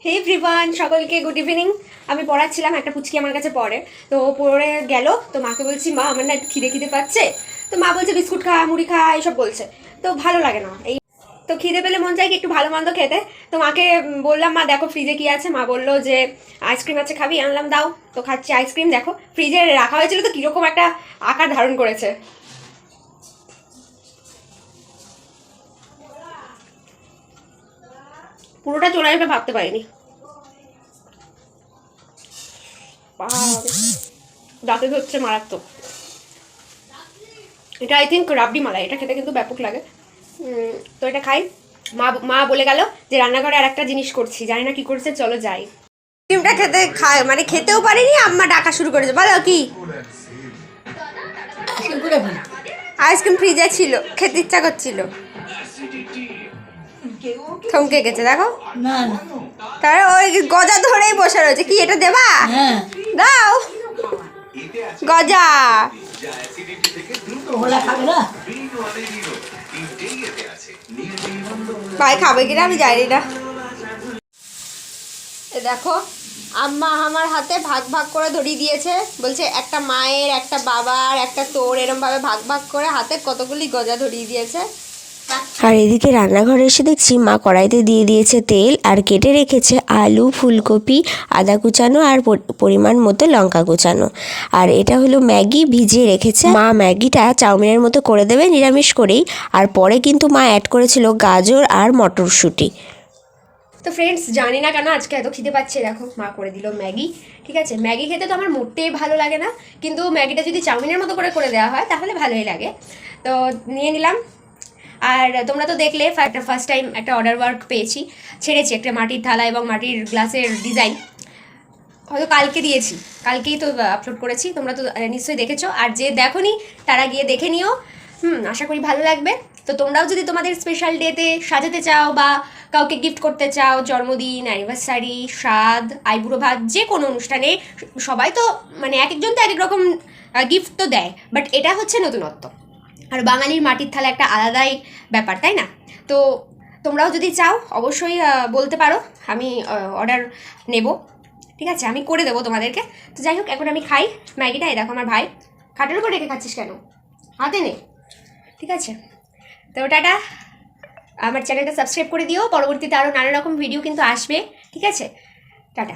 হে everyone, সকলকে good evening. আমি পড়াচ্ছিলাম, একটা পুচকি আমার কাছে পড়ে, তো পড়ে গেল। তো মাকে বলছি, মা আমার না একটু খিদে খিদে পাচ্ছে। তো মা বলছে বিস্কুট খা, মুড়ি খা, এইসব বলছে। তো ভালো লাগে না এই। তো খিদে পেলে মন চাই কি একটু ভালো মন্দ খেতে। তো মাকে বললাম, মা দেখো ফ্রিজে কি আছে। মা বললো যে আইসক্রিম আছে, খাবি? আনলাম, দাও। তো খাচ্ছি আইসক্রিম। দেখো ফ্রিজে রাখা হয়েছিল তো কীরকম একটা আকার ধারণ করেছে। পুরোটা চলে আসবে ভাবতে পারিনি। দাঁতে ধরছে মারাত্মক। এটা আই থিঙ্ক রাবড়ি মালাই। এটা খেতে কিন্তু ব্যাপক লাগে। তো এটা খাই। মা মা বলে গেল যে রান্নাঘরে আর একটা জিনিস করছি, জানি না কি করছে, চলো যাই। আইসক্রিমটা খেতে খায় মানে খেতেও পারিনি, আম্মা ডাকা শুরু করেছে। বলো কি? আইসক্রিম ফ্রিজে ছিল, খেতে ইচ্ছা করছিল, থমকে গেছে। দেখো তারা ওই গজা ধরেই বসে রয়েছে। কি এটা দেবা? দাও গজা। ভাই খাবে কিনা আমি জানি না। দেখো আম্মা আমার হাতে ভাগ ভাগ করে ধরিয়ে দিয়েছে, বলছে একটা মায়ের, একটা বাবার, একটা তোর, এরম ভাবে ভাগ ভাগ করে হাতে কতগুলি গজা ধরিয়ে দিয়েছে। আর এদিকে রান্নাঘরে এসে দেখছি মা কড়াইতে দিয়ে দিয়েছে তেল আর কেটে রেখেছে আলু, ফুলকপি, আদা কুচানো আর পরিমাণ মতো লঙ্কা কুচানো। আর এটা হলো ম্যাগি, ভিজিয়ে রেখেছে। মা ম্যাগিটা চাউমিনের মতো করে দেবে নিরামিষ করেই। আর পরে কিন্তু মা অ্যাড করেছিল গাজর আর মটরশুঁটি। তো ফ্রেন্ডস, জানি না কেন আজকে এত খিদে পাচ্ছে। দেখো মা করে দিল ম্যাগি। ঠিক আছে, ম্যাগি খেতে তো আমার মোটেই ভালো লাগে না, কিন্তু ম্যাগিটা যদি চাউমিনের মতো করে করে দেওয়া হয় তাহলে ভালোই লাগে। তো নিয়ে নিলাম। আর তোমরা তো দেখলে ফার্স্ট টাইম একটা অর্ডার ওয়ার্ক পেয়েছি, ছেড়েছি একটা মাটির থালা এবং মাটির গ্লাসের ডিজাইন। হয়তো কালকে দিয়েছি, কালকেই তো আপলোড করেছি, তোমরা তো নিশ্চয়ই দেখেছো। আর যে দেখোনি তারা গিয়ে দেখে নিও। আশা করি ভালো লাগবে। তো তোমরাও যদি তোমাদের স্পেশাল ডেতে সাজাতে চাও বা কাউকে গিফট করতে চাও, জন্মদিন, অ্যানিভার্সারি, শ্রাদ্ধ, আইবুড়ো ভাত, যে কোনো অনুষ্ঠানে, সবাই তো মানে এক একজন তো এক এক রকম গিফট তো দেয়, বাট এটা হচ্ছে নতুনত্ব। আর বাঙালির মাটির থালা একটা আলাদাই ব্যাপার, তাই না? তো তোমরাও যদি চাও অবশ্যই বলতে পারো, আমি অর্ডার নেব। ঠিক আছে, আমি করে দেবো তোমাদেরকে। তো যাই হোক, এখন আমি খাই ম্যাগিটা। এই দেখো আমার ভাই, খাটের উপর রেখে খাচ্ছিস কেন? হাতে নে। ঠিক আছে, তো টাটা। আমার চ্যানেলটা সাবস্ক্রাইব করে দিও, পরবর্তীতে আরও নানা রকম ভিডিও কিন্তু আসবে। ঠিক আছে, টাটা।